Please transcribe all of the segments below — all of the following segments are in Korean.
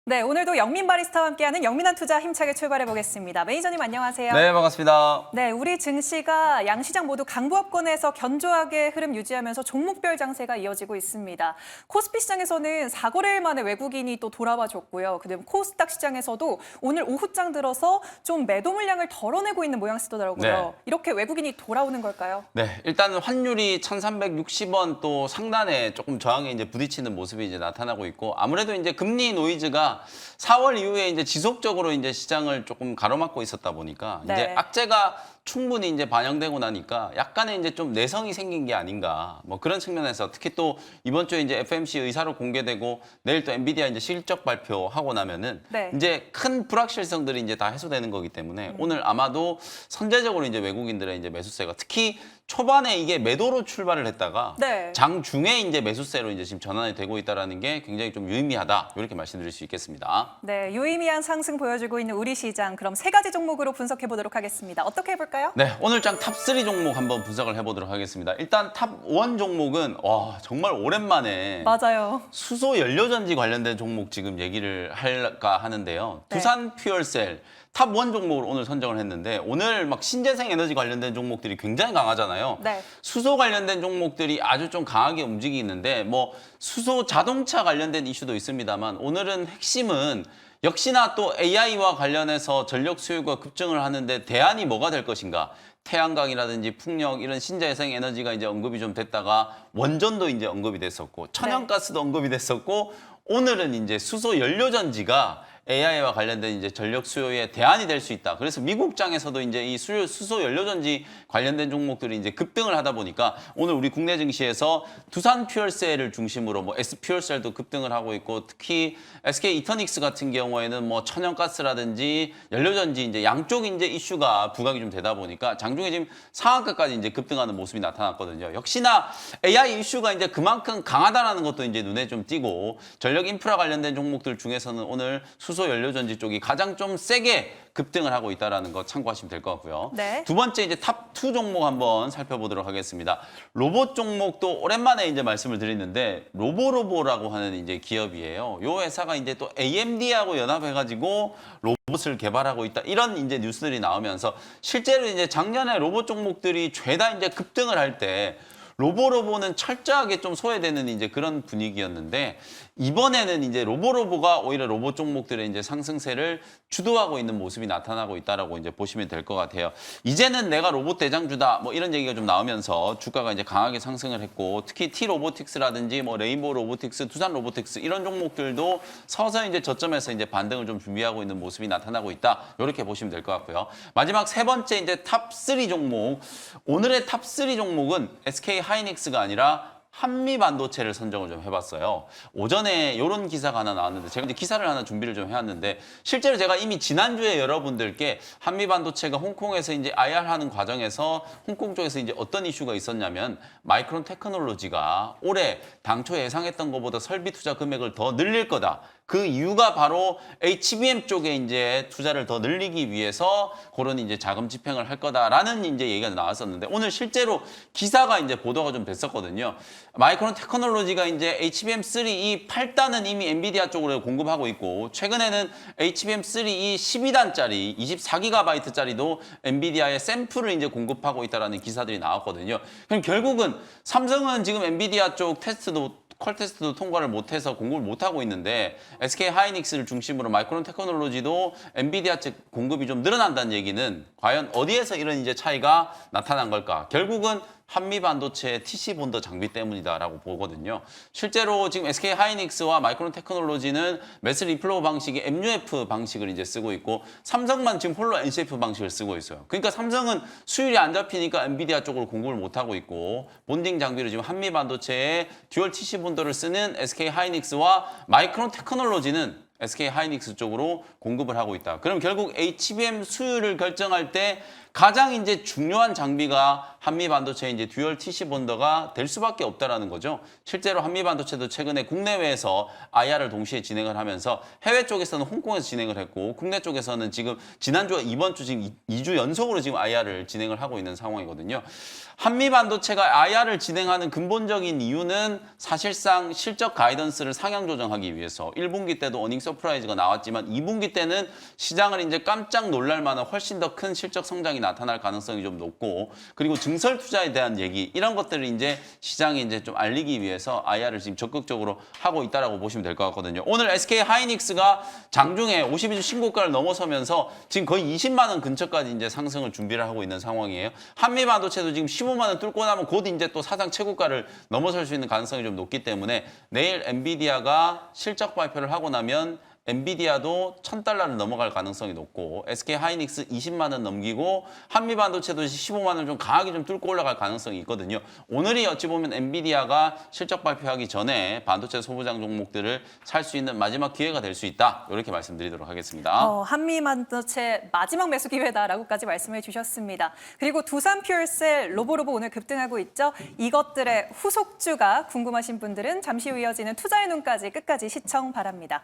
네, 오늘도 영민 바리스타와 함께하는 영민한 투자 힘차게 출발해 보겠습니다. 매니저님 안녕하세요. 네, 반갑습니다. 네, 우리 증시가 양시장 모두 강보합권에서 견조하게 흐름 유지하면서 종목별 장세가 이어지고 있습니다. 코스피 시장에서는 4거래일 만에 외국인이 또 돌아와 줬고요. 그다음 코스닥 시장에서도 오늘 오후장 들어서 좀 매도 물량을 덜어내고 있는 모양새더라고요. 네. 이렇게 외국인이 돌아오는 걸까요? 네, 일단 환율이 1,360원 또 상단에 조금 저항에 이제 부딪히는 모습이 이제 나타나고 있고, 아무래도 이제 금리 노이즈가 4월 이후에 이제 지속적으로 이제 시장을 조금 가로막고 있었다 보니까 네. 이제 악재가 충분히 이제 반영되고 나니까 약간의 이제 좀 내성이 생긴 게 아닌가, 뭐 그런 측면에서 특히 또 이번 주에 이제 FMC 의사로 공개되고 내일 또 엔비디아 이제 실적 발표하고 나면은 네. 이제 큰 불확실성들이 이제 다 해소되는 거기 때문에 오늘 아마도 선제적으로 이제 외국인들의 이제 매수세가, 특히 초반에 이게 매도로 출발을 했다가 네. 장중에 이제 매수세로 이제 지금 전환이 되고 있다라는 게 굉장히 좀 유의미하다, 이렇게 말씀드릴 수 있겠습니다. 네, 유의미한 상승 보여주고 있는 우리 시장. 그럼 세 가지 종목으로 분석해 보도록 하겠습니다. 어떻게 해볼까요? 네, 오늘 장 탑3 종목 한번 분석을 해보도록 하겠습니다. 일단 탑1 종목은 정말 오랜만에 맞아요. 수소 연료전지 관련된 종목 지금 얘기를 할까 하는데요. 네. 두산 퓨얼셀 탑1 종목을 오늘 선정을 했는데, 오늘 막 신재생 에너지 관련된 종목들이 굉장히 강하잖아요. 네. 수소 관련된 종목들이 아주 좀 강하게 움직이는데, 뭐 수소 자동차 관련된 이슈도 있습니다만, 오늘은 핵심은 역시나 또 AI와 관련해서 전력 수요가 급증을 하는데 대안이 뭐가 될 것인가? 태양광이라든지 풍력 이런 신재생 에너지가 이제 언급이 좀 됐다가 원전도 이제 언급이 됐었고, 천연가스도 언급이 됐었고, 오늘은 이제 수소 연료전지가 AI와 관련된 이제 전력 수요의 대안이 될 수 있다. 그래서 미국장에서도 이제 이 수소 연료전지 관련된 종목들이 이제 급등을 하다 보니까 오늘 우리 국내 증시에서 두산 퓨얼셀을 중심으로 뭐 S 퓨얼셀도 급등을 하고 있고, 특히 SK 이터닉스 같은 경우에는 뭐 천연가스라든지 연료전지 이제 양쪽 이제 이슈가 부각이 좀 되다 보니까 장중에 지금 상한가까지 이제 급등하는 모습이 나타났거든요. 역시나 AI 이슈가 이제 그만큼 강하다라는 것도 이제 눈에 좀 띄고, 전력 인프라 관련된 종목들 중에서는 오늘 수소 연료전지 쪽이 가장 좀 세게 급등을 하고 있다는 거 참고하시면 될 것 같고요. 네. 두 번째 이제 탑2 종목 한번 살펴보도록 하겠습니다. 로봇 종목도 오랜만에 이제 말씀을 드리는데, 로보로보라고 하는 이제 기업이에요. 요 회사가 이제 또 AMD하고 연합해가지고 로봇을 개발하고 있다, 이런 이제 뉴스들이 나오면서 실제로 이제 작년에 로봇 종목들이 죄다 이제 급등을 할 때 로보로보는 철저하게 좀 소외되는 이제 그런 분위기였는데, 이번에는 이제 로보로보가 오히려 로봇 종목들의 이제 상승세를 주도하고 있는 모습이 나타나고 있다라고 이제 보시면 될 것 같아요. 이제는 내가 로봇 대장주다, 뭐 이런 얘기가 좀 나오면서 주가가 이제 강하게 상승을 했고, 특히 T 로보틱스라든지 뭐 레인보우 로보틱스, 두산 로보틱스 이런 종목들도 서서히 이제 저점에서 이제 반등을 좀 준비하고 있는 모습이 나타나고 있다, 이렇게 보시면 될 것 같고요. 마지막 세 번째 이제 탑3 종목. 오늘의 탑3 종목은 SK 하이닉스가 아니라 한미반도체를 선정을 좀 해봤어요. 오전에 이런 기사가 하나 나왔는데, 제가 이제 기사를 하나 준비를 좀 해왔는데, 실제로 제가 이미 지난주에 여러분들께 한미반도체가 홍콩에서 이제 IR 하는 과정에서 홍콩 쪽에서 이제 어떤 이슈가 있었냐면, 마이크론 테크놀로지가 올해 당초 예상했던 것보다 설비 투자 금액을 더 늘릴 거다. 그 이유가 바로 HBM 쪽에 이제 투자를 더 늘리기 위해서 그런 이제 자금 집행을 할 거다라는 이제 얘기가 나왔었는데, 오늘 실제로 기사가 이제 보도가 좀 됐었거든요. 마이크론 테크놀로지가 이제 HBM3 이 8단은 이미 엔비디아 쪽으로 공급하고 있고, 최근에는 HBM3 이 12단짜리 24GB짜리도 엔비디아의 샘플을 이제 공급하고 있다라는 기사들이 나왔거든요. 그럼 결국은 삼성은 지금 엔비디아 쪽 퀄 테스트도 통과를 못해서 공급을 못하고 있는데, SK 하이닉스를 중심으로 마이크론 테크놀로지도 엔비디아 측 공급이 좀 늘어난다는 얘기는 과연 어디에서 이런 이제 차이가 나타난 걸까? 결국은 한미반도체 TC 본더 장비 때문이다라고 보거든요. 실제로 지금 SK 하이닉스와 마이크론 테크놀로지는 매스 리플로우 방식의 MUF 방식을 이제 쓰고 있고, 삼성만 지금 홀로 NCF 방식을 쓰고 있어요. 그러니까 삼성은 수율이 안 잡히니까 엔비디아 쪽으로 공급을 못 하고 있고, 본딩 장비로 지금 한미반도체에 듀얼 TC 본더를 쓰는 SK 하이닉스와 마이크론 테크놀로지는 SK 하이닉스 쪽으로 공급을 하고 있다. 그럼 결국 HBM 수율을 결정할 때 가장 이제 중요한 장비가 한미반도체의 이제 듀얼 TC 본더가 될 수밖에 없다라는 거죠. 실제로 한미반도체도 최근에 국내외에서 IR을 동시에 진행을 하면서, 해외 쪽에서는 홍콩에서 진행을 했고, 국내 쪽에서는 지금 지난주와 이번 주 지금 2주 연속으로 지금 IR을 진행을 하고 있는 상황이거든요. 한미반도체가 IR을 진행하는 근본적인 이유는 사실상 실적 가이던스를 상향 조정하기 위해서 1분기 때도 어닝스 서프라이즈가 나왔지만 2분기 때는 시장을 이제 깜짝 놀랄 만한 훨씬 더 큰 실적 성장이 나타날 가능성이 좀 높고 그리고 증설 투자에 대한 얘기 이런 것들을 이제 시장에 이제 좀 알리기 위해서 IR을 지금 적극적으로 하고 있다라고 보시면 될 것 같거든요. 오늘 SK 하이닉스가 장중에 52주 신고가를 넘어서면서 지금 거의 20만 원 근처까지 이제 상승을 준비를 하고 있는 상황이에요. 한미 반도체도 지금 15만 원 뚫고 나면 곧 이제 또 사상 최고가를 넘어설 수 있는 가능성이 좀 높기 때문에 내일 엔비디아가 실적 발표를 하고 나면 엔비디아도 $1,000를 넘어갈 가능성이 높고 SK 하이닉스 20만 원 넘기고 한미 반도체도 15만 원 좀 강하게 좀 뚫고 올라갈 가능성이 있거든요. 오늘이 어찌 보면 엔비디아가 실적 발표하기 전에 반도체 소부장 종목들을 살 수 있는 마지막 기회가 될 수 있다. 이렇게 말씀드리도록 하겠습니다. 한미 반도체 마지막 매수 기회다라고까지 말씀해 주셨습니다. 그리고 두산 퓨얼셀, 로보로보 오늘 급등하고 있죠. 이것들의 후속주가 궁금하신 분들은 잠시 후 이어지는 투자의 눈까지 끝까지 시청 바랍니다.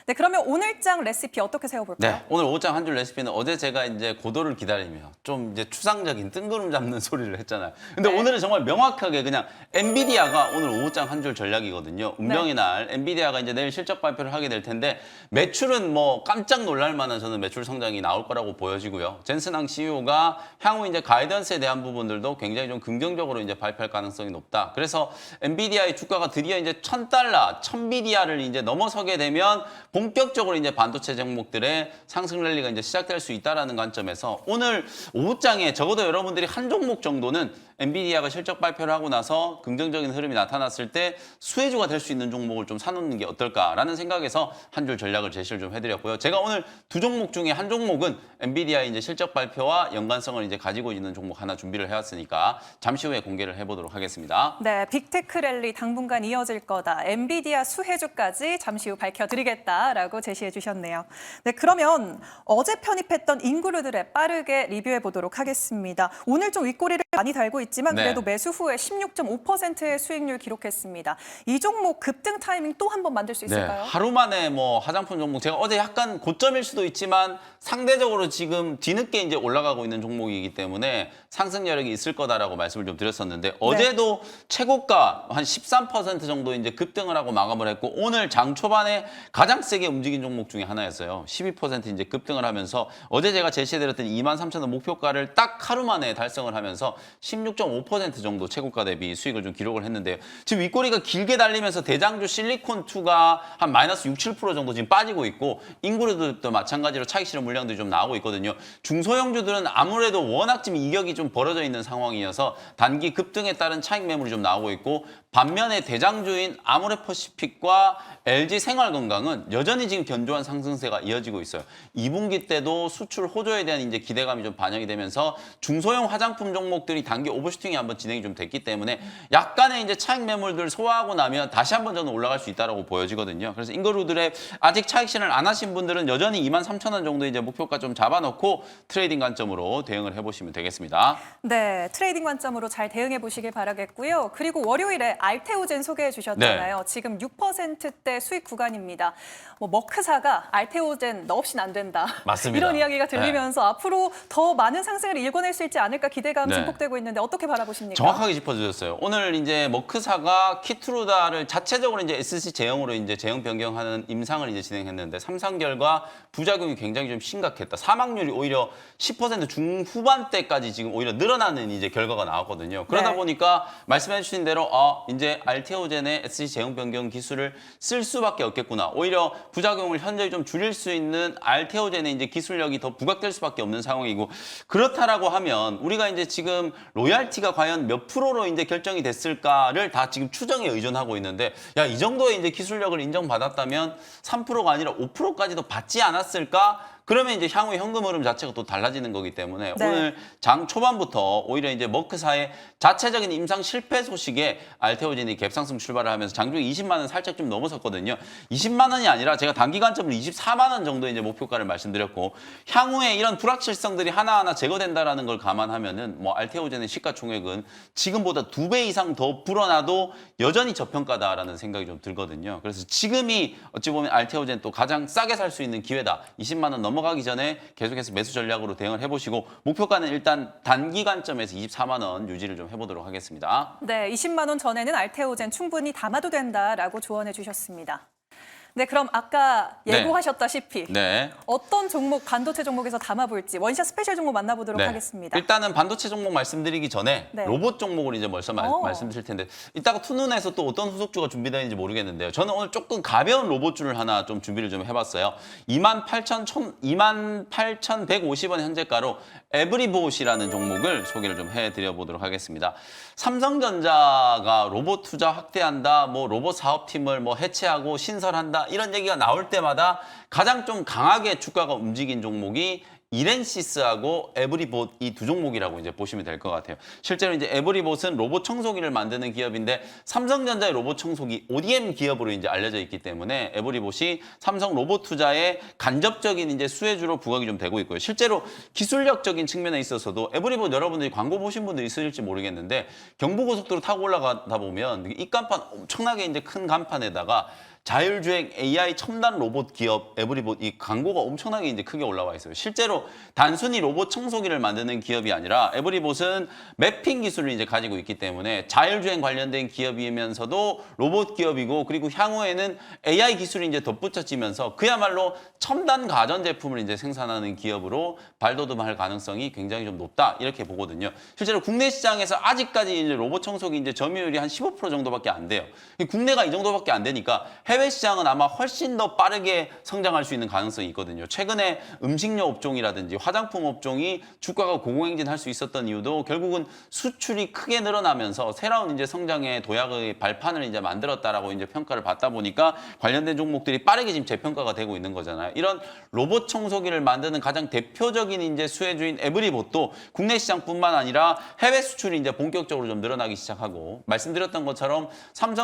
네, 그러면 오늘장 레시피 어떻게 세워볼까요? 네, 오늘 오장 한 줄 레시피는 어제 제가 이제 고도를 기다리며 좀 이제 추상적인 뜬구름 잡는 소리를 했잖아요. 근데 네. 오늘은 정말 명확하게 그냥 엔비디아가 오늘 오후장 한 줄 전략이거든요. 운명의 날 엔비디아가 이제 내일 실적 발표를 하게 될 텐데 매출은 뭐 깜짝 놀랄 만한 저는 매출 성장이 나올 거라고 보여지고요. 젠슨항 CEO가 향후 이제 가이던스에 대한 부분들도 굉장히 좀 긍정적으로 이제 발표할 가능성이 높다. 그래서 엔비디아의 주가가 드디어 이제 $1,000, 1000비디아를 이제 넘어서게 되면 본격적으로 이제 반도체 종목들의 상승 랠리가 이제 시작될 수 있다라는 관점에서 오늘 오후장에 적어도 여러분들이 한 종목 정도는 엔비디아가 실적 발표를 하고 나서 긍정적인 흐름이 나타났을 때 수혜주가 될 수 있는 종목을 좀 사놓는 게 어떨까라는 생각에서 한 줄 전략을 제시를 좀 해드렸고요. 제가 오늘 두 종목 중에 한 종목은 엔비디아의 이제 실적 발표와 연관성을 이제 가지고 있는 종목 하나 준비를 해왔으니까 잠시 후에 공개를 해보도록 하겠습니다. 네, 빅테크 랠리 당분간 이어질 거다. 엔비디아 수혜주까지 잠시 후 밝혀드리겠다라고 제시해 주셨네요. 네, 그러면 어제 편입했던 인그루드랩 빠르게 리뷰해 보도록 하겠습니다. 오늘 좀 윗꼬리를 많이 달고 있지만 그래도 네. 매수 후에 16.5%의 수익률 기록했습니다. 이 종목 급등 타이밍 또 한 번 만들 수 있을까요? 네, 하루 만에 뭐 화장품 종목 제가 어제 약간 고점일 수도 있지만 상대적으로 지금 뒤늦게 이제 올라가고 있는 종목이기 때문에 상승 여력이 있을 거다라고 말씀을 좀 드렸었는데 어제도 최고가 한 13% 정도 이제 급등을 하고 마감을 했고 오늘 장 초반에 가장 세게 움직인 종목 중에 하나였어요. 12% 이제 급등을 하면서 어제 제가 제시해드렸던 23,000원 목표가를 딱 하루 만에 달성을 하면서 16.5% 정도 최고가 대비 수익을 좀 기록을 했는데요. 지금 윗꼬리가 길게 달리면서 대장주 실리콘2가 한 마이너스 6, 7% 정도 지금 빠지고 있고 인그루드도 마찬가지로 차익 실현 물량들이 좀 나오고 있거든요. 중소형주들은 아무래도 워낙 지금 이격이 좀 벌어져 있는 상황이어서 단기 급등에 따른 차익 매물이 좀 나오고 있고 반면에 대장주인 아모레퍼시픽과 LG 생활건강은 여전히 지금 견조한 상승세가 이어지고 있어요. 2분기 때도 수출 호조에 대한 이제 기대감이 좀 반영이 되면서 중소형 화장품 종목들이 단기 오버슈팅이 한번 진행이 좀 됐기 때문에 약간의 이제 차익 매물들 소화하고 나면 다시 한번 저는 올라갈 수 있다라고 보여지거든요. 그래서 인거루들의 아직 차익 실현을 안 하신 분들은 여전히 23,000원 정도 이제 목표가 좀 잡아놓고 트레이딩 관점으로 대응을 해보시면 되겠습니다. 네, 트레이딩 관점으로 잘 대응해 보시길 바라겠고요. 그리고 월요일에 알테오젠 소개해 주셨잖아요. 지금 6%대 수익 구간입니다. 뭐 머크사가 알테오젠 너 없이는 안 된다. 맞습니다. 이런 이야기가 들리면서 앞으로 더 많은 상승을 일궈낼 수 있지 않을까 기대감 네. 증폭되고 있는데 어떻게 바라보십니까? 정확하게 짚어주셨어요. 오늘 이제 머크사가 키트루다를 자체적으로 이제 SC 제형으로 이제 제형 변경하는 임상을 이제 진행했는데 3상 결과 부작용이 굉장히 좀 심각했다. 사망률이 오히려 10% 중후반대까지 지금 오히려 늘어나는 이제 결과가 나왔거든요. 그러다 네. 보니까 말씀해주신 대로 이제 알테오젠의 SC 제형 변경 기술을 쓸 수밖에 없겠구나. 오히려 부작용을 현저히 좀 줄일 수 있는 알테오젠의 이제 기술력이 더 부각될 수밖에 없는 상황이고 그렇다라고 하면 우리가 이제 지금 로얄티가 과연 몇 프로로 이제 결정이 됐을까를 다 지금 추정에 의존하고 있는데 야, 이 정도의 이제 기술력을 인정받았다면 3%가 아니라 5%까지도 받지 않았을까? 그러면 이제 향후 현금 흐름 자체가 또 달라지는 거기 때문에 네. 오늘 장 초반부터 오히려 이제 머크사의 자체적인 임상 실패 소식에 알테오젠이 갭상승 출발을 하면서 장중에 20만 원 살짝 좀 넘어섰거든요. 20만 원이 아니라 제가 단기 관점으로 24만 원 정도 이제 목표가를 말씀드렸고 향후에 이런 불확실성들이 하나하나 제거된다라는 걸 감안하면은 뭐 알테오젠의 시가총액은 지금보다 2배 이상 더 불어나도 여전히 저평가다라는 생각이 좀 들거든요. 그래서 지금이 어찌 보면 알테오젠 또 가장 싸게 살 수 있는 기회다. 20만 원 넘어가기 전에 계속해서 매수 전략으로 대응을 해보시고 목표가는 일단 단기 관점에서 24만 원 유지를 좀 해보도록 하겠습니다. 네, 20만 원 전에는 알테오젠 충분히 담아도 된다라고 조언해 주셨습니다. 네, 그럼 아까 예고하셨다시피 네. 어떤 종목, 반도체 종목에서 담아볼지 원샷 스페셜 종목 만나보도록 네. 하겠습니다. 일단은 반도체 종목 말씀드리기 전에 네. 로봇 종목을 이제 벌써 말씀드릴 텐데 이따가 투눈에서 또 어떤 후속주가 준비되는지 모르겠는데요. 저는 오늘 조금 가벼운 로봇주를 하나 좀 준비를 좀 해봤어요. 28,150원 현재가로 에브리봇이라는 종목을 소개를 좀 해드려 보도록 하겠습니다. 삼성전자가 로봇 투자 확대한다, 뭐 로봇 사업팀을 뭐 해체하고 신설한다 이런 얘기가 나올 때마다 가장 좀 강하게 주가가 움직인 종목이 이렌시스하고 에브리봇 이 두 종목이라고 이제 보시면 될 것 같아요. 실제로 이제 에브리봇은 로봇 청소기를 만드는 기업인데 삼성전자의 로봇 청소기 ODM 기업으로 이제 알려져 있기 때문에 에브리봇이 삼성 로봇 투자의 간접적인 이제 수혜주로 부각이 좀 되고 있고요. 실제로 기술력적인 측면에 있어서도 에브리봇 여러분들이 광고 보신 분들 있으실지 모르겠는데 경부고속도로 타고 올라가다 보면 이 간판 엄청나게 이제 큰 간판에다가 자율주행 AI 첨단 로봇 기업 에브리봇 이 광고가 엄청나게 이제 크게 올라와 있어요. 실제로 단순히 로봇 청소기를 만드는 기업이 아니라 에브리봇은 매핑 기술을 이제 가지고 있기 때문에 자율주행 관련된 기업이면서도 로봇 기업이고 그리고 향후에는 AI 기술이 이제 덧붙여지면서 그야말로 첨단 가전 제품을 이제 생산하는 기업으로 발돋움할 가능성이 굉장히 좀 높다 이렇게 보거든요. 실제로 국내 시장에서 아직까지 이제 로봇 청소기 이제 점유율이 한 15% 정도밖에 안 돼요. 국내가 이 정도밖에 안 되니까 해외 시장은 아마 훨씬 더 빠르게 성장할 수 있는 가능성이 있거든요. 최근에 음식료 업종이라든지 화장품 업종이 주가가 고공행진할 수 있었던 이유도 결국은 수출이 크게 늘어나면서 새로운 이제 성장의 도약의 발판을 이제 만들었다라고 이제 평가를 받다 보니까 관련된 종목들이 빠르게 지금 재평가가 되고 있는 거잖아요. 이런 로봇 청소기를 만드는 가장 대표적인 이제 수혜주인 에브리봇도 국내 시장뿐만 아니라 해외 수출이 이제 본격적으로 좀 늘어나기 시작하고 말씀드렸던 것처럼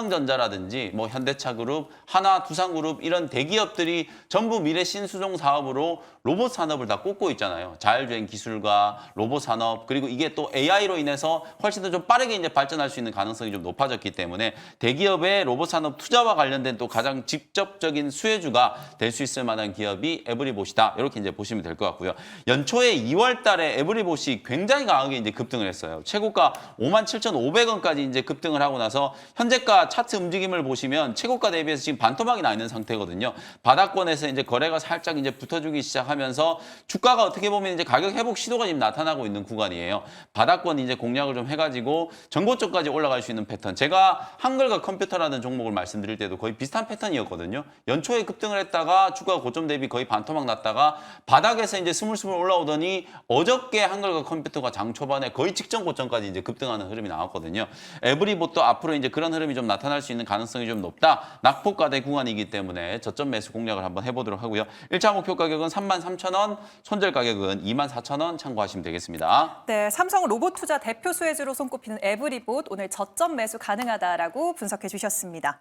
삼성전자라든지 뭐 현대차그룹 하나, 두산그룹 이런 대기업들이 전부 미래 신수종 사업으로 로봇 산업을 다 꽂고 있잖아요. 자율주행 기술과 로봇 산업 그리고 이게 또 AI로 인해서 훨씬 더 좀 빠르게 이제 발전할 수 있는 가능성이 좀 높아졌기 때문에 대기업의 로봇 산업 투자와 관련된 또 가장 직접적인 수혜주가 될 수 있을 만한 기업이 에브리봇이다. 이렇게 이제 보시면 될 것 같고요. 연초에 2월 달에 에브리봇이 굉장히 강하게 이제 급등을 했어요. 최고가 57,500원까지 이제 급등을 하고 나서 현재가 차트 움직임을 보시면 최고가 대비해서 지금 반토막이 나 있는 상태거든요. 바닥권에서 이제 거래가 살짝 이제 붙어주기 시작하면서 주가가 어떻게 보면 이제 가격 회복 시도가 지금 나타나고 있는 구간이에요. 바닥권 이제 공략을 좀 해가지고 전고점까지 올라갈 수 있는 패턴. 제가 한글과 컴퓨터라는 종목을 말씀드릴 때도 거의 비슷한 패턴이었거든요. 연초에 급등을 했다가 주가가 고점 대비 거의 반토막 났다가 바닥에서 이제 스물스물 올라오더니 어저께 한글과 컴퓨터가 장 초반에 거의 직전 고점까지 이제 급등하는 흐름이 나왔거든요. 에브리봇도 앞으로 이제 그런 흐름이 좀 나타날 수 있는 가능성이 좀 높다. 낙폭과대 구간이기 때문에 저점 매수 공략을 한번 해보도록 하고요. 1차 목표 가격은 33,000원, 손절 가격은 24,000원 참고하시면 되겠습니다. 네, 삼성 로봇 투자 대표 수혜주로 손꼽히는 에브리봇 오늘 저점 매수 가능하다라고 분석해 주셨습니다.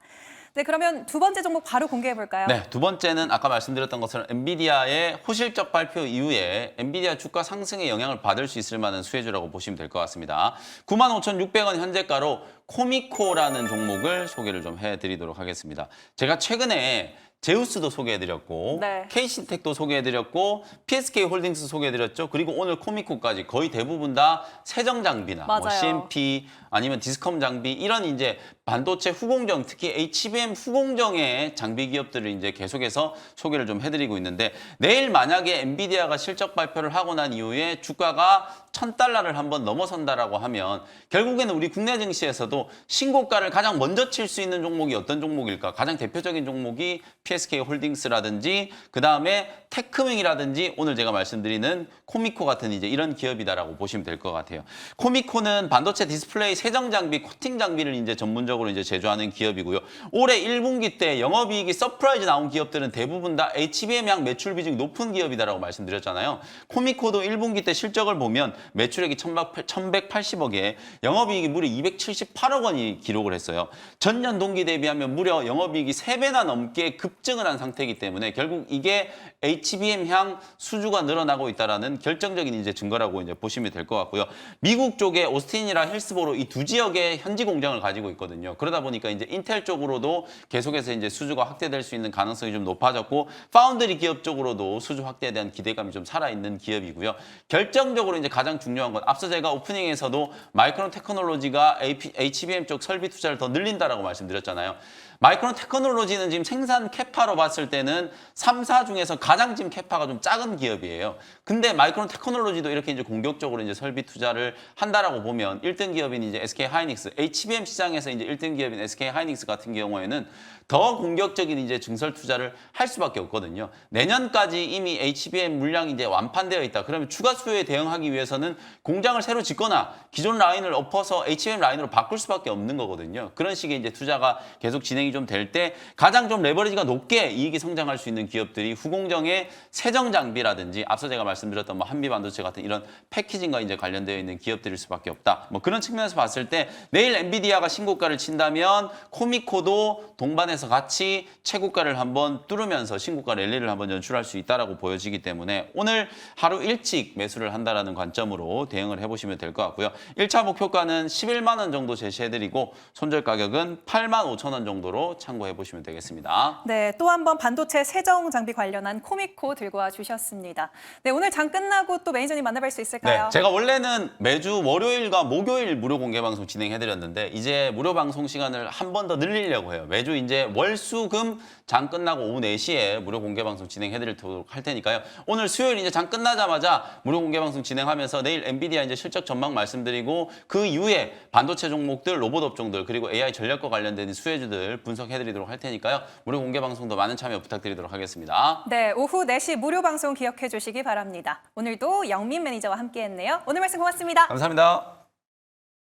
네, 그러면 두 번째 종목 바로 공개해 볼까요? 네, 두 번째는 아까 말씀드렸던 것처럼 엔비디아의 호실적 발표 이후에 엔비디아 주가 상승에 영향을 받을 수 있을 만한 수혜주라고 보시면 될 것 같습니다. 95,600원 현재가로 코미코라는 종목을 소개를 좀 해드리도록 하겠습니다. 제가 최근에 제우스도 소개해드렸고 네. KC텍도 소개해드렸고 PSK홀딩스 소개해드렸죠. 그리고 오늘 코미코까지 거의 대부분 다 세정 장비나 뭐 맞아요. CMP 아니면 디스컴 장비 이런 이제 반도체 후공정 특히 HBM 후공정의 장비 기업들을 이제 계속해서 소개를 좀 해드리고 있는데 내일 만약에 엔비디아가 실적 발표를 하고 난 이후에 주가가 $1,000를 한번 넘어선다라고 하면 결국에는 우리 국내 증시에서도 신고가를 가장 먼저 칠 수 있는 종목이 어떤 종목일까? 가장 대표적인 종목이 PSK홀딩스라든지 그 다음에 테크맹이라든지 오늘 제가 말씀드리는 코미코 같은 이제 이런 기업이다라고 보시면 될 것 같아요. 코미코는 반도체 디스플레이 세정 장비, 코팅 장비를 이제 전문적으로 이제 제조하는 기업이고요. 올해 1분기 때 영업이익이 서프라이즈 나온 기업들은 대부분 다 HBM 향 매출 비중이 높은 기업이다라고 말씀드렸잖아요. 코미코도 1분기 때 실적을 보면 매출액이 1,180억에 영업이익이 무려 278억 원이 기록을 했어요. 전년 동기 대비하면 무려 영업이익이 3배나 넘게 급증을 한 상태이기 때문에 결국 이게 HBM 향 수주가 늘어나고 있다라는 결정적인 이제 증거라고 이제 보시면 될 것 같고요. 미국 쪽에 오스틴이랑 힐스보로 이 두 지역에 현지 공장을 가지고 있거든요. 그러다 보니까 이제 인텔 쪽으로도 계속해서 이제 수주가 확대될 수 있는 가능성이 좀 높아졌고 파운드리 기업 쪽으로도 수주 확대에 대한 기대감이 좀 살아있는 기업이고요. 결정적으로 이제 가장 중요한 건 앞서 제가 오프닝에서도 마이크론 테크놀로지가 HBM 쪽 설비 투자를 더 늘린다라고 말씀드렸잖아요. 마이크론 테크놀로지는 지금 생산 캐파로 봤을 때는 3사 중에서 가장 지금 캐파가 좀 작은 기업이에요. 근데 마이크론 테크놀로지도 이렇게 이제 공격적으로 이제 설비 투자를 한다라고 보면 1등 기업인 이제 SK 하이닉스, HBM 시장에서 이제 1등 기업인 SK 하이닉스 같은 경우에는 더 공격적인 이제 증설 투자를 할 수밖에 없거든요. 내년까지 이미 HBM 물량이 이제 완판되어 있다. 그러면 추가 수요에 대응하기 위해서는 공장을 새로 짓거나 기존 라인을 엎어서 HBM 라인으로 바꿀 수밖에 없는 거거든요. 그런 식의 이제 투자가 계속 진행이 좀 될 때 가장 좀 레버리지가 높게 이익이 성장할 수 있는 기업들이 후공정의 세정 장비라든지 앞서 제가 말씀드렸던 뭐 한미 반도체 같은 이런 패키징과 이제 관련되어 있는 기업들일 수밖에 없다. 뭐 그런 측면에서 봤을 때 내일 엔비디아가 신고가를 친다면 코미코도 동반해서 같이 최고가를 한번 뚫으면서 신고가 랠리를 한번 연출할 수 있다라고 보여지기 때문에 오늘 하루 일찍 매수를 한다라는 관점으로 대응을 해보시면 될 것 같고요. 1차 목표가는 11만 원 정도 제시해드리고 손절 가격은 8만 5천 원 정도로 참고해 보시면 되겠습니다. 네, 또 한 번 반도체 세정 장비 관련한 코미코 들고 와 주셨습니다. 네, 오늘 장 끝나고 또 매니저님 만나뵐 수 있을까요? 네, 제가 원래는 매주 월요일과 목요일 무료 공개 방송 진행해드렸는데 이제 무료 방송 시간을 한 번 더 늘리려고 해요. 매주 이제 월수금 장 끝나고 오후 4시에 무료 공개 방송 진행해드리도록 할 테니까요. 오늘 수요일 이제 장 끝나자마자 무료 공개 방송 진행하면서 내일 엔비디아 이제 실적 전망 말씀드리고 그 이후에 반도체 종목들, 로봇 업종들 그리고 AI 전략과 관련된 수혜주들 분석해드리도록 할 테니까요. 무료 공개 방송도 많은 참여 부탁드리도록 하겠습니다. 네, 오후 4시 무료 방송 기억해 주시기 바랍니다. 오늘도 영민 매니저와 함께했네요. 오늘 말씀 고맙습니다. 감사합니다.